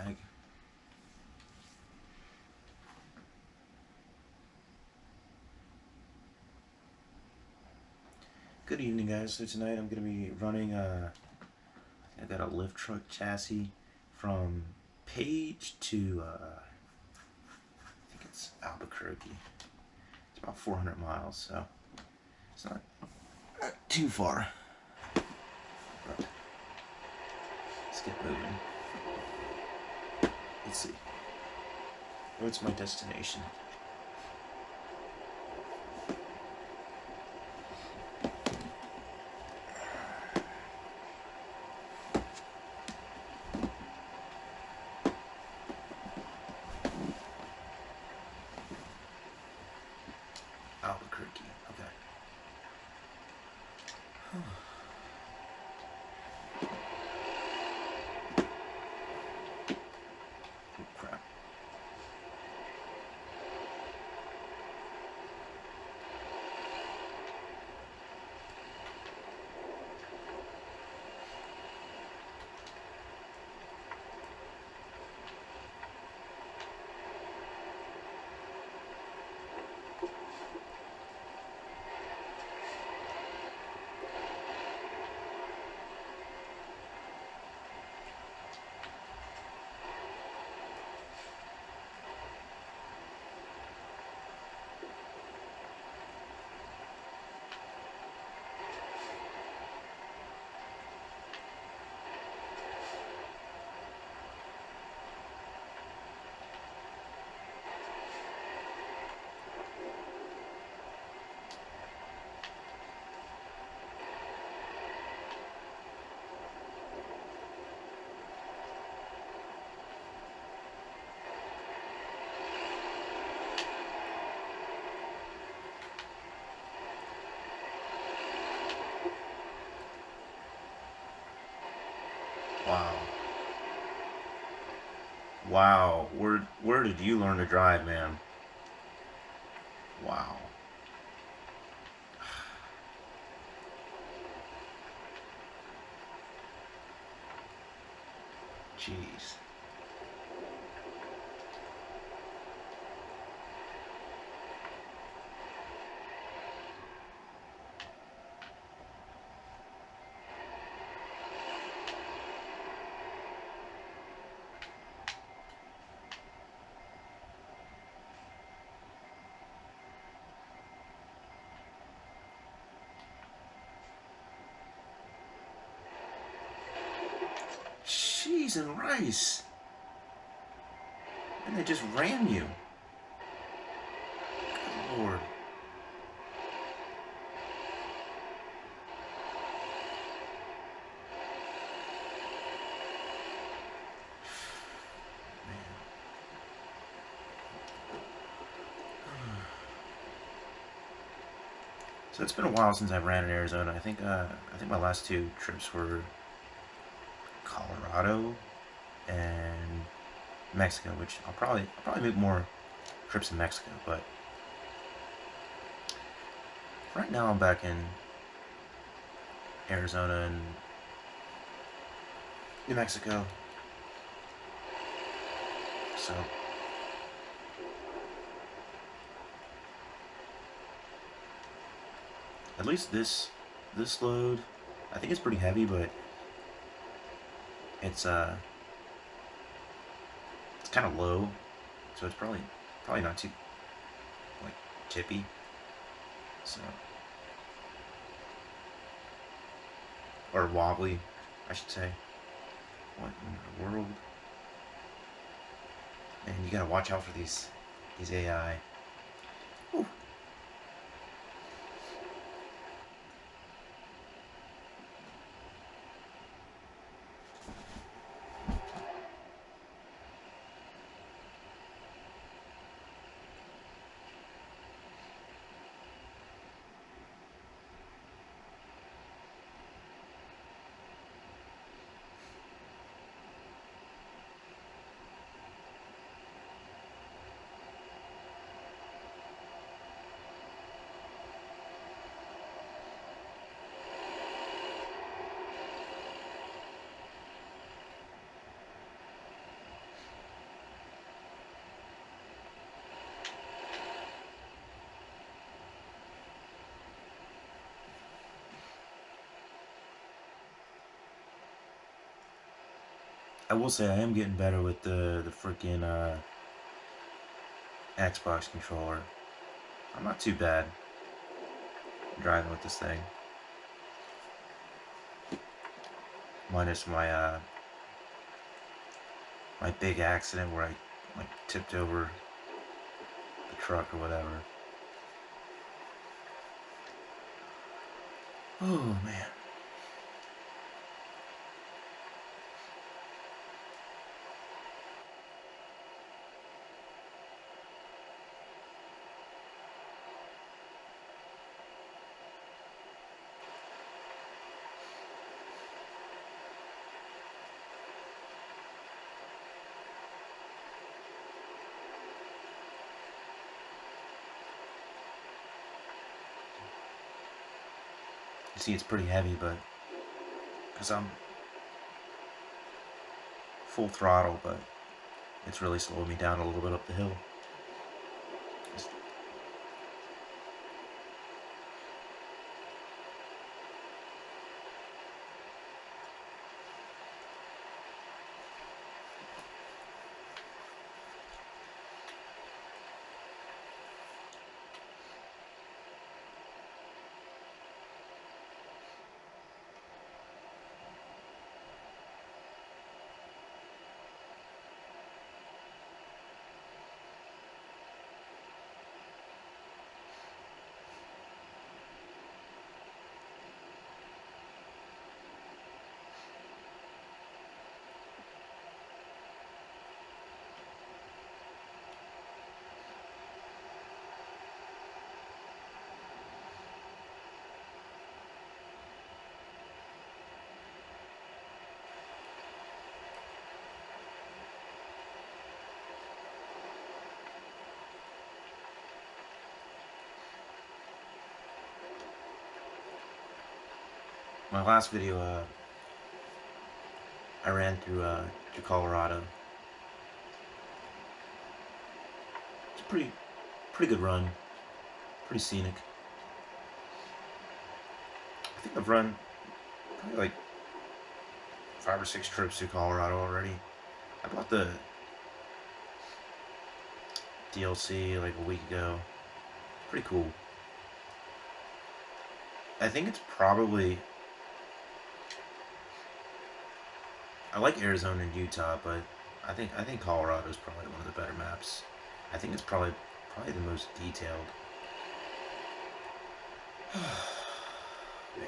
lag. Good evening, guys. So tonight I'm going to be running I got a lift truck chassis from Page to I think it's Albuquerque. It's about 400 miles, so it's not too far. But let's get moving. Let's see. What's my destination? Albuquerque. Okay. Oh, crap. Wow. Wow. Where did you learn to drive, man? Wow. Jeez. Cheese and rice. And they just ran you. Good Lord. So it's been a while since I've ran in Arizona. I think my last two trips were Colorado and Mexico, which I'll probably make more trips in Mexico, but right now I'm back in Arizona and New Mexico. So at least this load, I think it's pretty heavy, but it's it's kind of low, so it's probably not too like tippy. So or wobbly, I should say. What in the world? Man, you gotta watch out for these AI. Whew. I will say I am getting better with the freaking Xbox controller. I'm not too bad driving with this thing. Minus my big accident where I like tipped over the truck or whatever. Oh man. You see, it's pretty heavy, but because I'm full throttle, but it's really slowing me down a little bit up the hill. My last video, I ran through Colorado. It's a pretty good run, pretty scenic. I think I've run probably like 5 or 6 trips through Colorado already. I bought the DLC like a week ago. Pretty cool. I think it's probably, I like Arizona and Utah, but I think Colorado is probably one of the better maps. I think it's probably the most detailed. Man.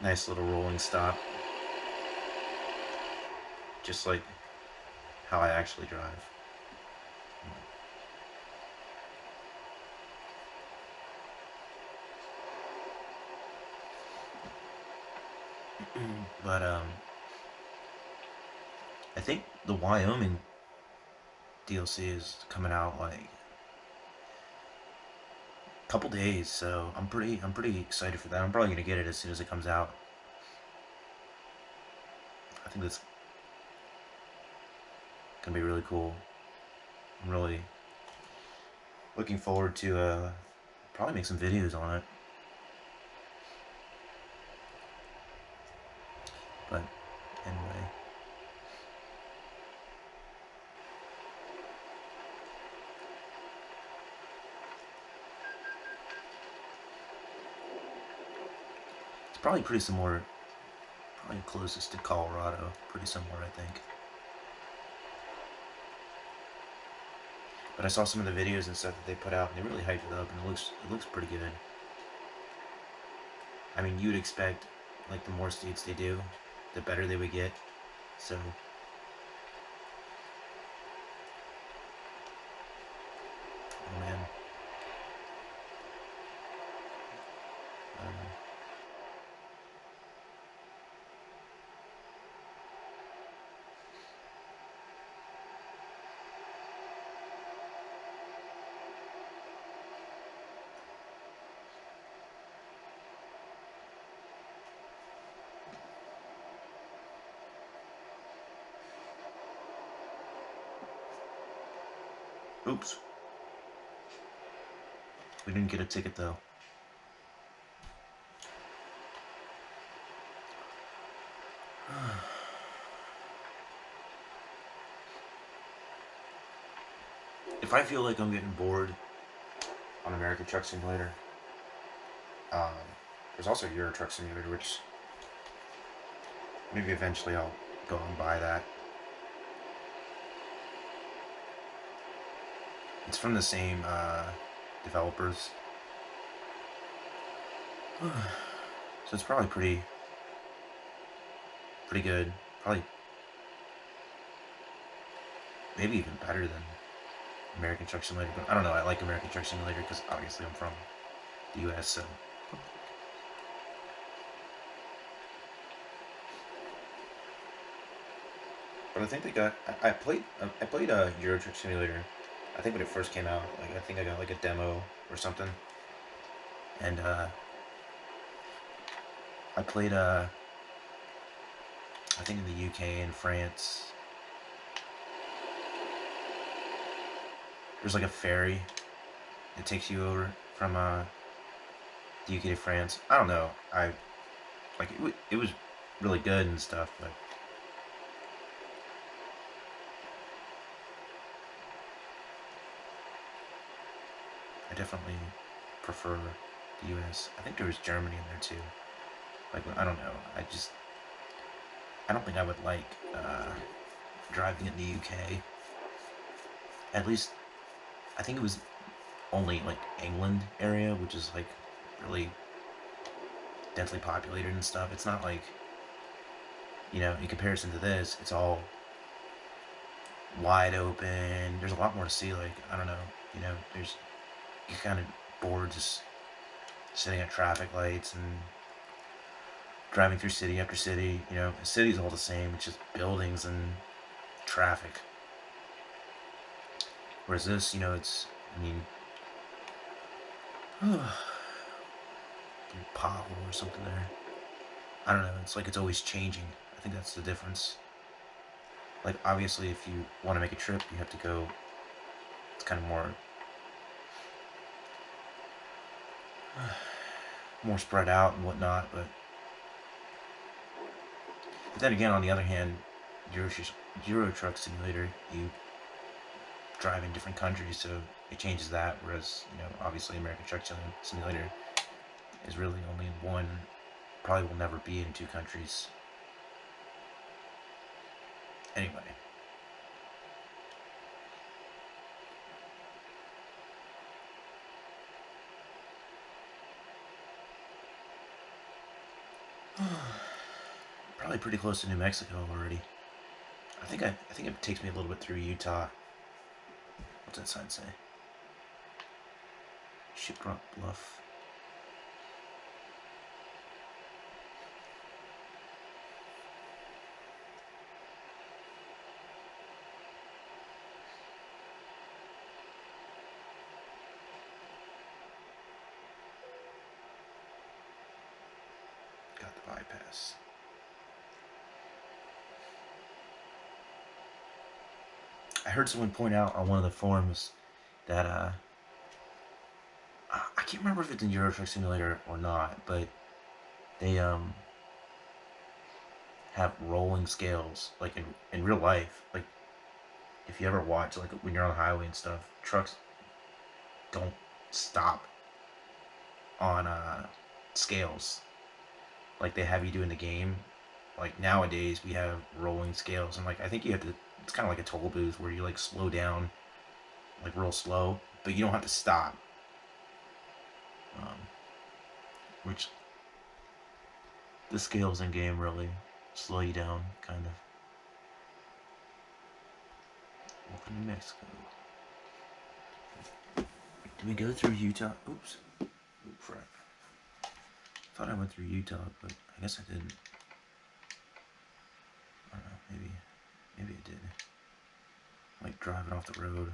Nice little rolling stop. Just like how I actually drive. But I think the Wyoming DLC is coming out like a couple days, so I'm pretty excited for that. I'm probably gonna get it as soon as it comes out. I think that's gonna be really cool. I'm really looking forward to probably make some videos on it. But anyway. It's probably pretty similar, probably closest to Colorado. Pretty similar, I think. But I saw some of the videos and stuff that they put out, and they really hyped it up, and it looks pretty good. I mean, you'd expect, like, the more states they do, the better they would get. So, oh man. Um, Oops. We didn't get a ticket though. If I feel like I'm getting bored on American Truck Simulator, um, there's also Euro Truck Simulator, which maybe eventually I'll go and buy that. It's from the same developers, so it's probably pretty good. Probably maybe even better than American Truck Simulator. But I don't know. I like American Truck Simulator because obviously I'm from the U.S. So. But I think they got. I played Euro Truck Simulator. I think when it first came out, like I think I got like a demo or something, and I played I think in the UK and France. There's like a ferry that takes you over from the UK to France. I don't know. I like it was really good and stuff, but I definitely prefer the US. I think there was Germany in there too. Like I don't know. I don't think I would like driving in the UK. At least I think it was only like England area, which is like really densely populated and stuff. It's not like, in comparison to this, it's all wide open. There's a lot more to see. Like I don't know, you're kind of bored just sitting at traffic lights and driving through city after city. The city's all the same. It's just buildings and traffic. Whereas this, it's, I mean, pothole or something there. I don't know. It's like it's always changing. I think that's the difference. Like obviously, if you want to make a trip, you have to go. It's kind of more spread out and whatnot. But then again, on the other hand, Euro Truck Simulator, you drive in different countries, so it changes that. Whereas obviously, American Truck Simulator is really only in one. Probably will never be in two countries. Anyway. Probably pretty close to New Mexico already. I think it takes me a little bit through Utah. What's that sign say? Shiprock Bluff. Got the bypass. I heard someone point out on one of the forums that I can't remember if it's in Euro Truck Simulator or not, but they have rolling scales like in real life. Like if you ever watch like when you're on the highway and stuff, trucks don't stop on scales like they have you do in the game. Like nowadays we have rolling scales, and like I think you have to. It's kind of like a toll booth where you like slow down, like real slow, but you don't have to stop. Which the scales in game really slow you down, kind of. Welcome to Mexico. Did we go through Utah? Oops. Oh, crap. Thought I went through Utah, but I guess I didn't. I don't know, maybe I did. Like driving off the road.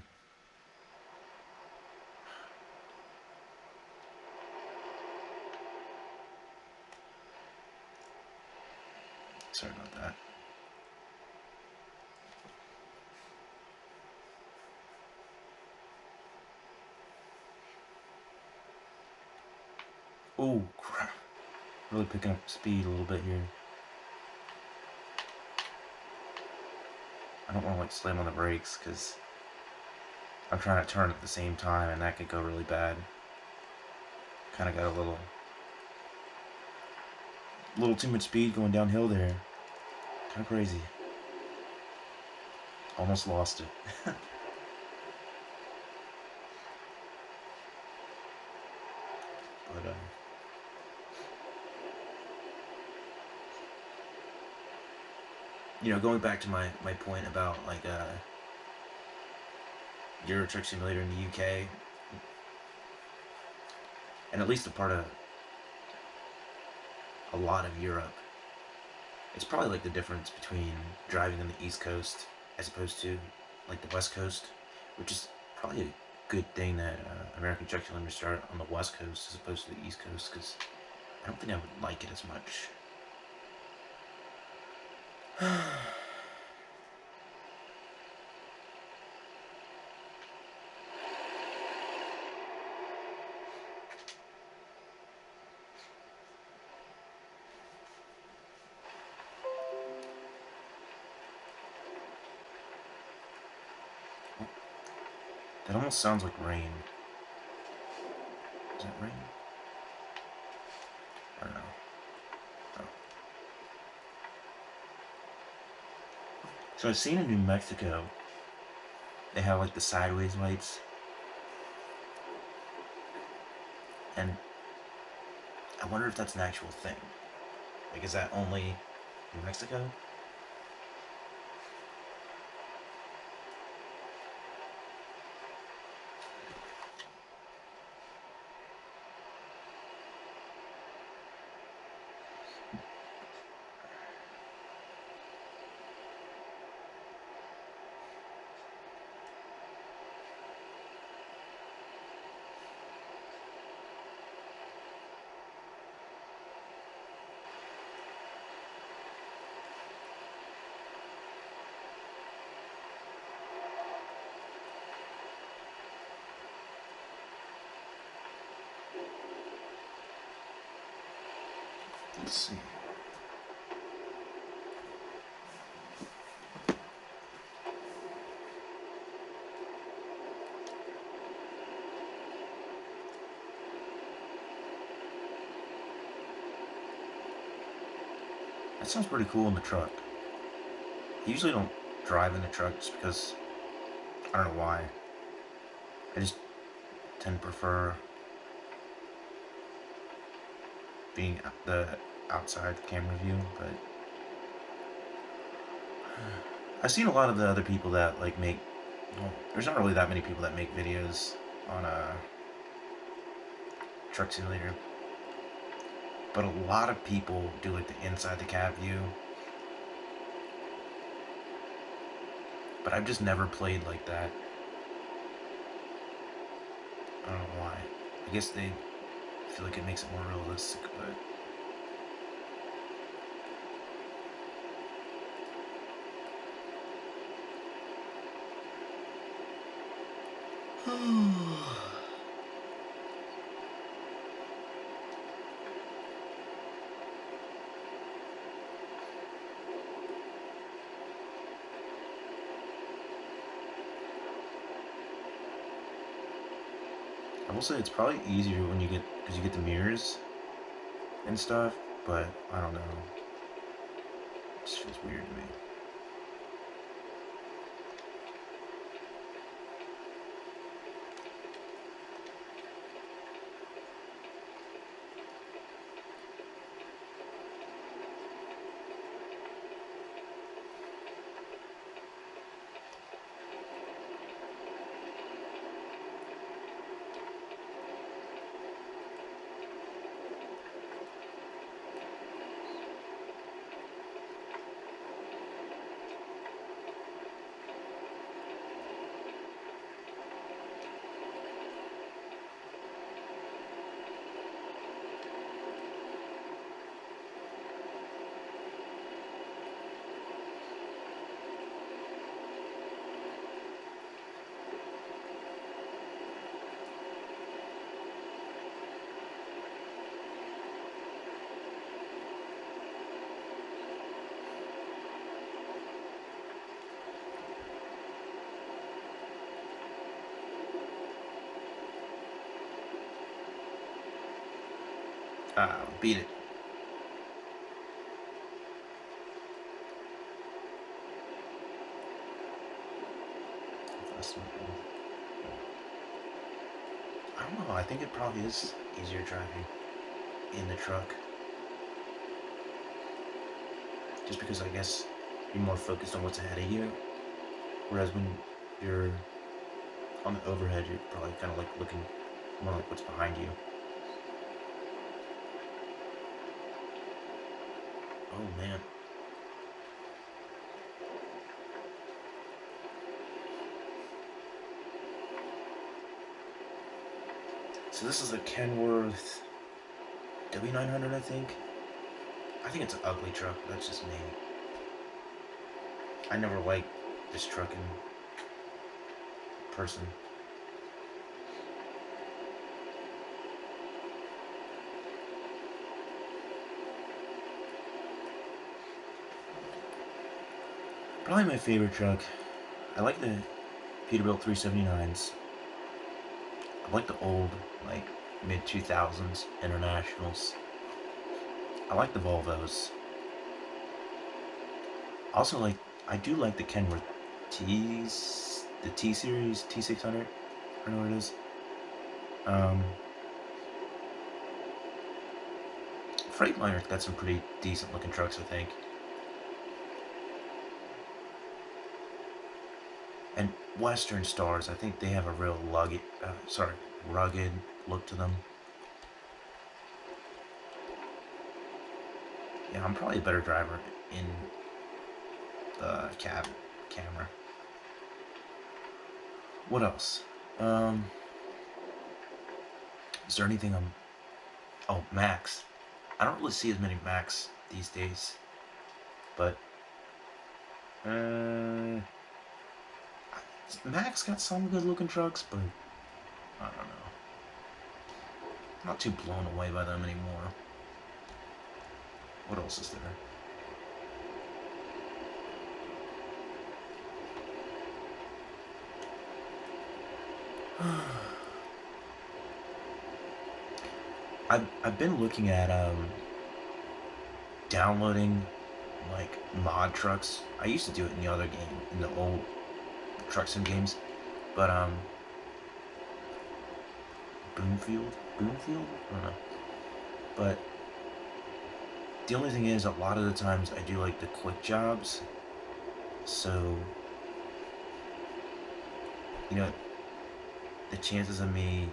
Sorry about that. Oh, crap. Really picking up speed a little bit here. I don't want to like slam on the brakes because I'm trying to turn at the same time and that could go really bad. Kind of got a little too much speed going downhill there. Kind of crazy. Almost lost it. But you know, going back to my point about like Euro Truck Simulator in the UK, and at least a part of a lot of Europe, it's probably like the difference between driving on the East Coast as opposed to like the West Coast, which is probably a good thing that American Truck Simulator started on the West Coast as opposed to the East Coast, because I don't think I would like it as much. That almost sounds like rain. Is that rain? I don't know. Oh. So I've seen in New Mexico, they have like the sideways lights. And I wonder if that's an actual thing. Like, is that only New Mexico? Let's see. That sounds pretty cool in the truck. I usually don't drive in the truck just because I don't know why. I just tend to prefer being the outside camera view, but I've seen a lot of the other people that like make, well, there's not really that many people that make videos on a Truck Simulator, but a lot of people do like the inside the cab view. But I've just never played like that. I don't know why. I guess they feel like it makes it more realistic, but I will say it's probably easier when you get, because you get the mirrors and stuff, but I don't know. It just feels weird to me. Beat it. I don't know, I think it probably is easier driving in the truck. Just because I guess you're more focused on what's ahead of you. Whereas when you're on the overhead, you're probably kind of like looking more like what's behind you. Oh man. So this is a Kenworth W900, I think. I think it's an ugly truck. That's just me. I never liked this truck in person. Probably my favorite truck. I like the Peterbilt 379s. I like the old, like, mid-2000s Internationals. I like the Volvos. Also, like, I do like the Kenworth T's, the T series, T600. I know what it is. Freightliner's got some pretty decent looking trucks, I think. And Western Stars, I think they have a real rugged look to them. Yeah, I'm probably a better driver in the camera. What else? Is there anything oh, Max. I don't really see as many Max these days. But, Max got some good looking trucks, but I don't know. I'm not too blown away by them anymore. What else is there? I've been looking at downloading like mod trucks. I used to do it in the other game, in the old truck sim games, but Boomfield? I don't know. But the only thing is, a lot of the times I do like the quick jobs, so you know, the chances of me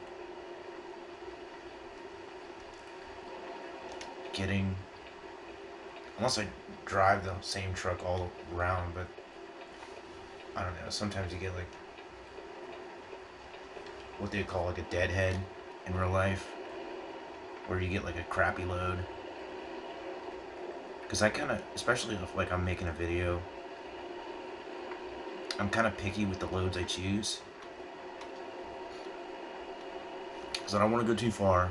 getting, unless I drive the same truck all around, but I don't know, sometimes you get like what they call like a deadhead in real life, where you get like a crappy load. Because I kind of, especially if like I'm making a video, I'm kind of picky with the loads I choose. Because I don't want to go too far,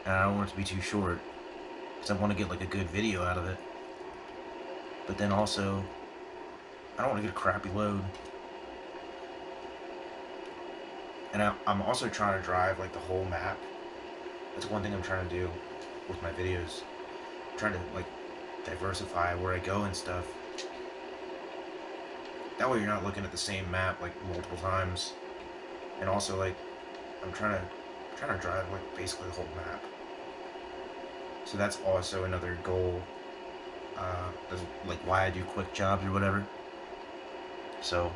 and I don't want it to be too short, because I want to get like a good video out of it. But then also, I don't want to get a crappy load. And I'm also trying to drive like the whole map. That's one thing I'm trying to do with my videos. I'm trying to like diversify where I go and stuff. That way you're not looking at the same map like multiple times. And also like I'm trying to drive like basically the whole map. So that's also another goal. That's like why I do quick jobs or whatever. So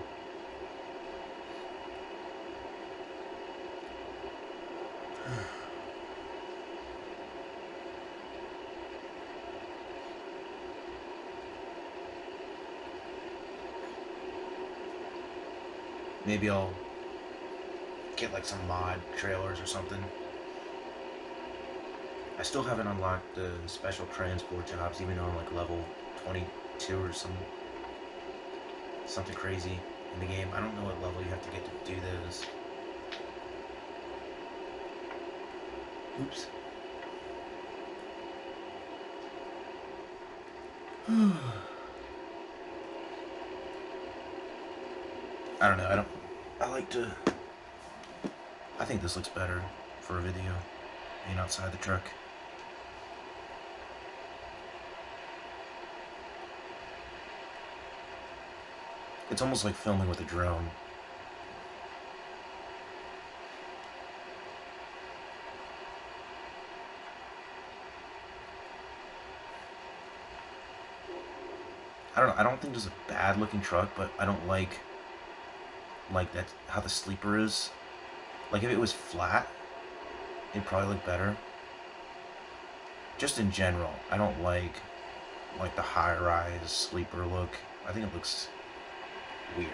maybe I'll get like some mod trailers or something. I still haven't unlocked the special transport jobs, even though I'm like level 22 or something crazy in the game. I don't know what level you have to get to do those. Oops. I don't know, I think this looks better for a video, being outside the truck. It's almost like filming with a drone. I don't know. I don't think this is a bad looking truck, but I don't like that how the sleeper is. Like if it was flat, it'd probably look better. Just in general, I don't like the high-rise sleeper look. I think it looks weird.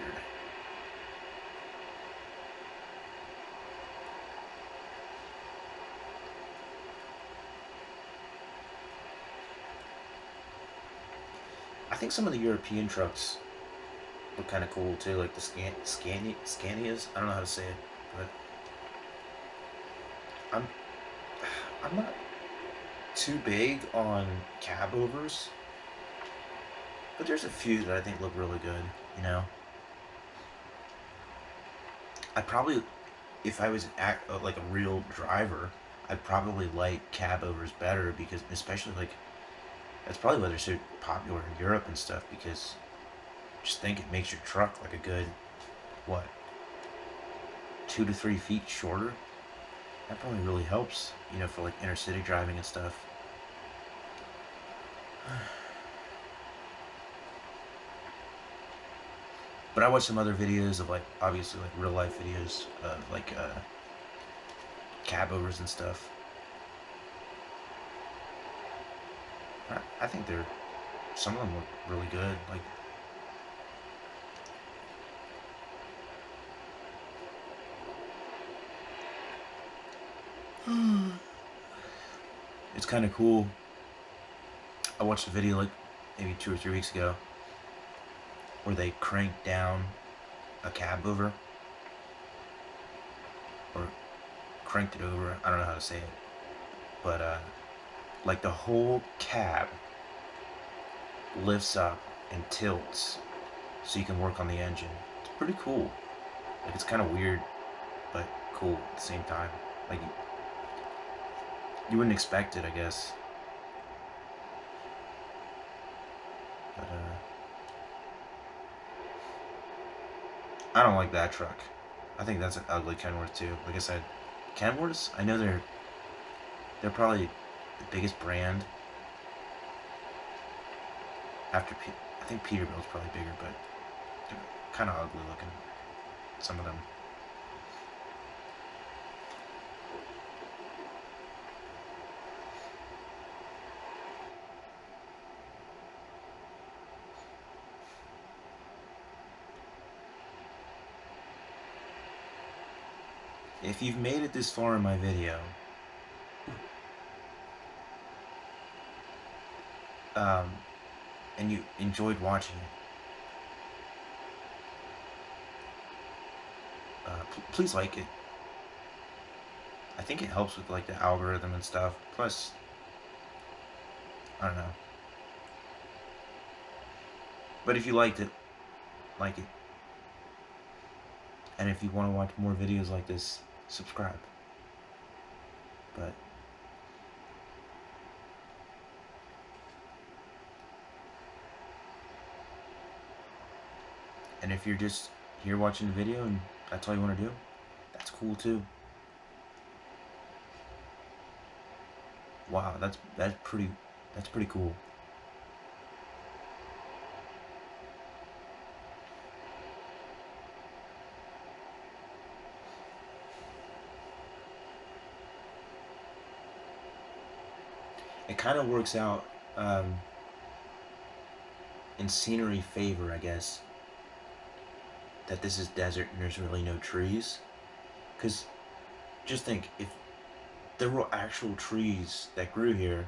I think some of the European trucks look kind of cool too, like the Scanias. I don't know how to say it, but I'm I'm not too big on cab overs, but there's a few that I think look really good. You know, I probably, if I was like a real driver, I'd probably like cab overs better because, especially like, that's probably why they're so popular in Europe and stuff, because just think it makes your truck like a good, what, 2 to 3 feet shorter. That probably really helps, you know, for like inner city driving and stuff. But I watched some other videos of like, obviously like real life videos of like cab overs and stuff. I think some of them look really good. Like, it's kind of cool. I watched a video like maybe 2 or 3 weeks ago where they cranked down a cab over, or cranked it over. I don't know how to say it, but like the whole cab lifts up and tilts so you can work on the engine. It's pretty cool. Like, it's kind of weird, but cool at the same time. Like, you wouldn't expect it, I guess. But I don't like that truck. I think that's an ugly Kenworth too. Like I said, Kenworths, I know they're probably the biggest brand after I think Peterbilt's probably bigger, but they're kind of ugly looking. Some of them. If you've made it this far in my video, and you enjoyed watching it, please like it. I think it helps with like the algorithm and stuff. Plus, I don't know. But if you liked it, like it. And if you want to watch more videos like this, subscribe. But and if you're just here watching the video and that's all you want to do, that's cool too. Wow, that's pretty cool. It kind of works out in scenery favor, I guess, that this is desert and there's really no trees. Because just think, if there were actual trees that grew here,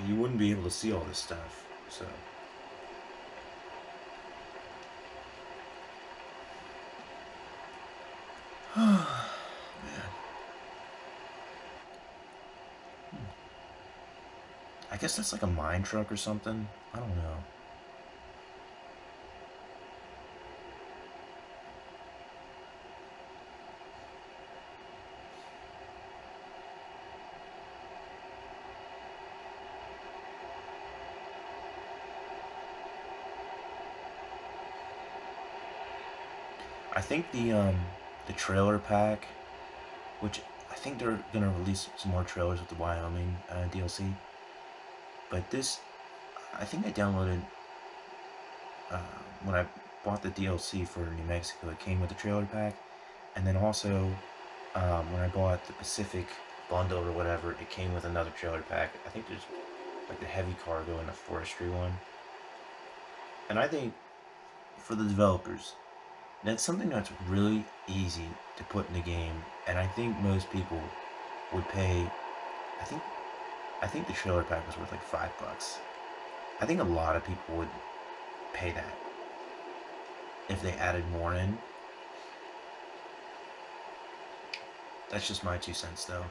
you wouldn't be able to see all this stuff. So man. I guess that's like a mine truck or something. I don't know. I think the trailer pack, which I think they're gonna release some more trailers with the Wyoming DLC. But this, I think I downloaded uh, when I bought the DLC for New Mexico. It came with the trailer pack, and then also when I bought the Pacific bundle or whatever, it came with another trailer pack. I think there's like the heavy cargo and the forestry one. And I think for the developers, that's something that's really easy to put in the game, and I think most people would pay. I think I think the trailer pack was worth like $5. I think a lot of people would pay that if they added more in. That's just my 2 cents, though.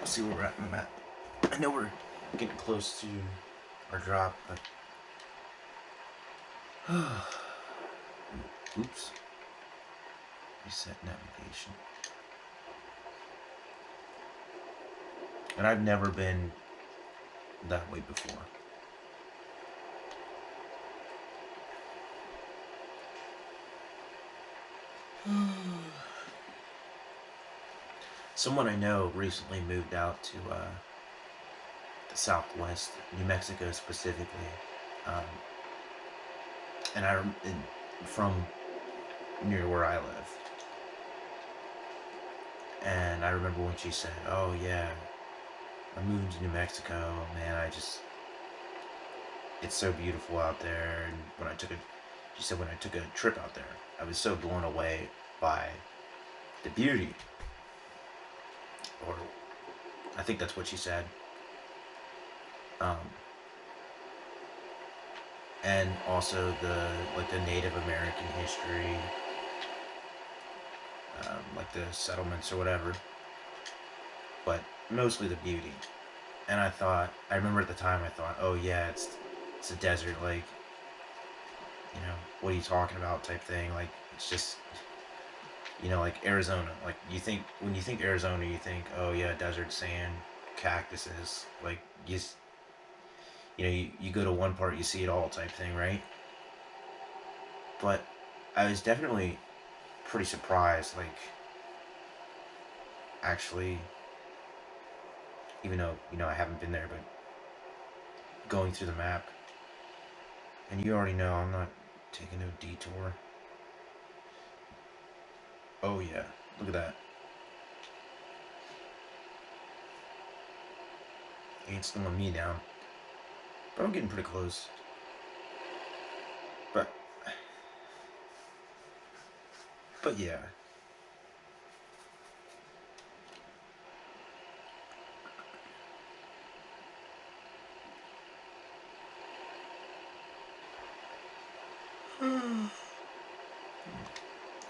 Let's see where we're at on the map. I know we're getting close to our drop, but oops. Reset navigation. And I've never been that way before. Someone I know recently moved out to the Southwest, New Mexico specifically, um, and from near where I live. And I remember when she said, "Oh yeah, I'm moving to New Mexico, man. It's so beautiful out there." And she said when I took a trip out there, I was so blown away by the beauty, or I think that's what she said. Um, and also the Native American history, like the settlements or whatever, but mostly the beauty. And I remember at the time I thought, oh yeah, it's a desert, like, what are you talking about type thing, like it's just, like Arizona, like when you think Arizona, you think, oh yeah, desert, sand, cactuses, like you go to one part, you see it all type thing, right? But I was definitely pretty surprised, like, actually, even though, I haven't been there, but going through the map, and you already know I'm not taking no detour. Oh yeah, look at that. Ain't slowing me down. But I'm getting pretty close. But, yeah.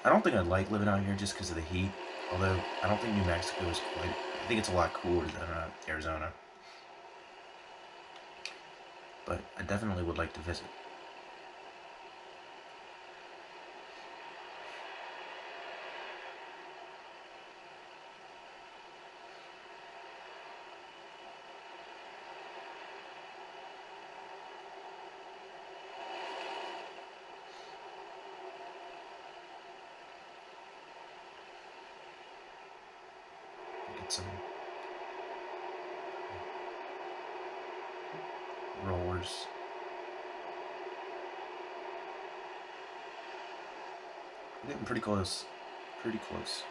I don't think I'd like living out here just because of the heat. Although, I don't think New Mexico is quite... I think it's a lot cooler than Arizona. But I definitely would like to visit. Get some rollers. I'm getting pretty close. Pretty close.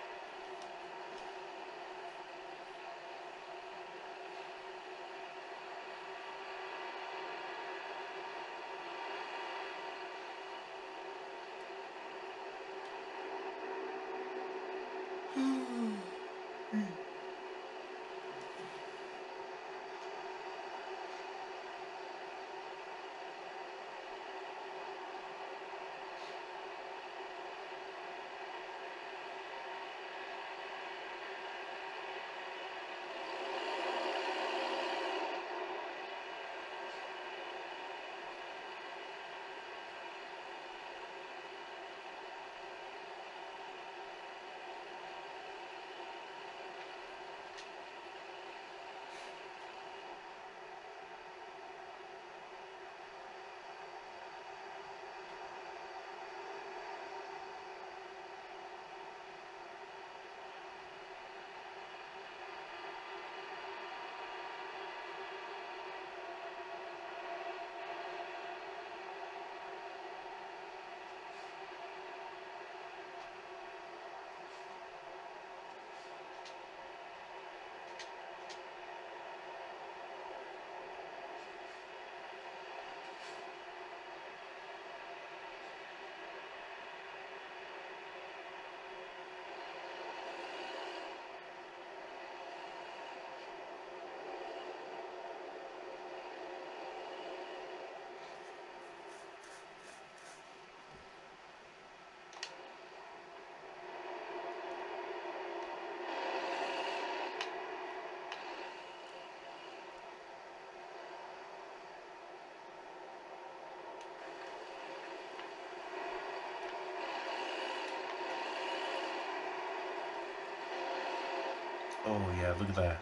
Oh yeah, look at that.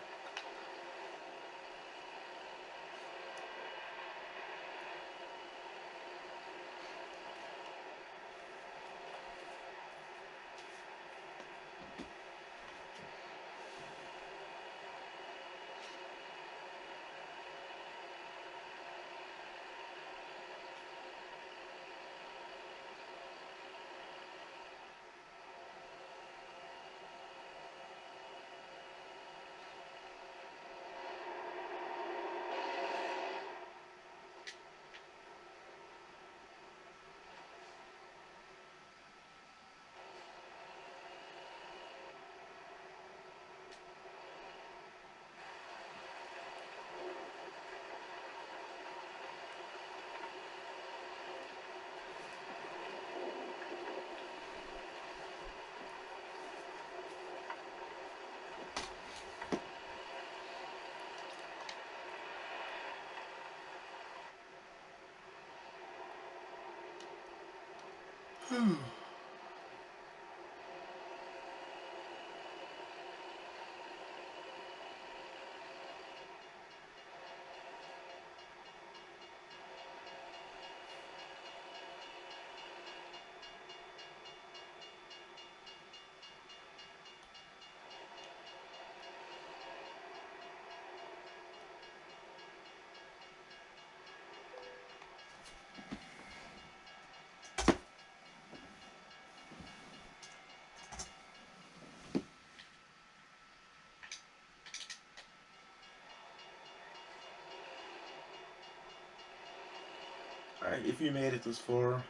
Alright, if you made it this far,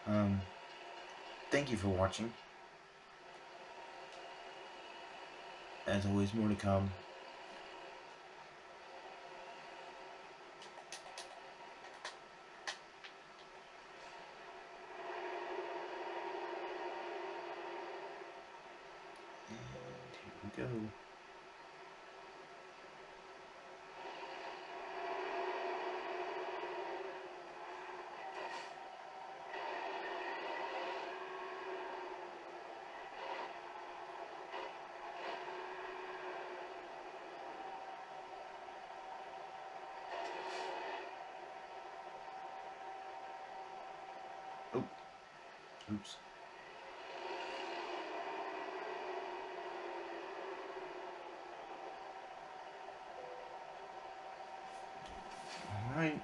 um, thank you for watching. As always, more to come. And here we go. Oh, oops. Alright.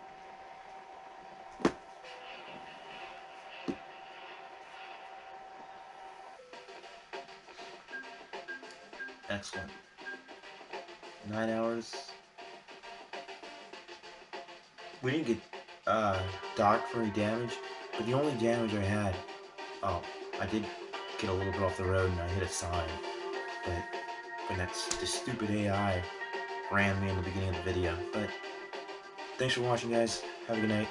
Excellent. 9 hours. We didn't get docked for any damage, but the only damage I had, oh, I did get a little bit off the road and I hit a sign, but that's the stupid AI ran me in the beginning of the video. But thanks for watching, guys. Have a good night.